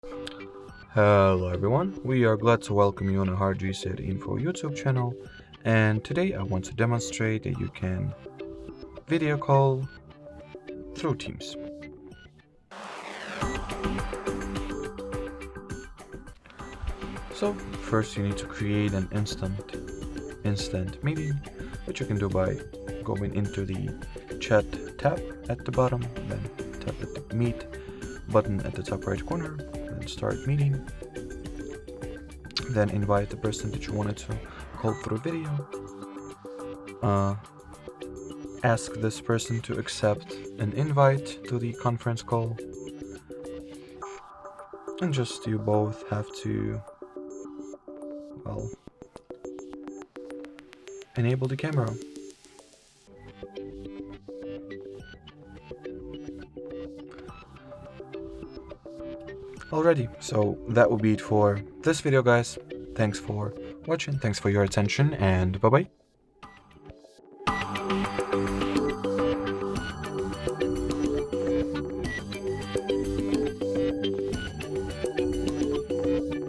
Hello everyone, we are glad to welcome you on a HardReset.Info YouTube channel, and today I want to demonstrate that you can video call through Teams. So first you need to create an instant meeting, which you can do by going into the chat tab at the bottom, then tap the meet button at the top right corner, then start meeting. Then invite the person that you wanted to call through video. Ask this person to accept an invite to the conference call. And just you both have to, enable the camera. Alrighty, so that will be it for this video, guys. Thanks for watching, thanks for your attention, and bye-bye.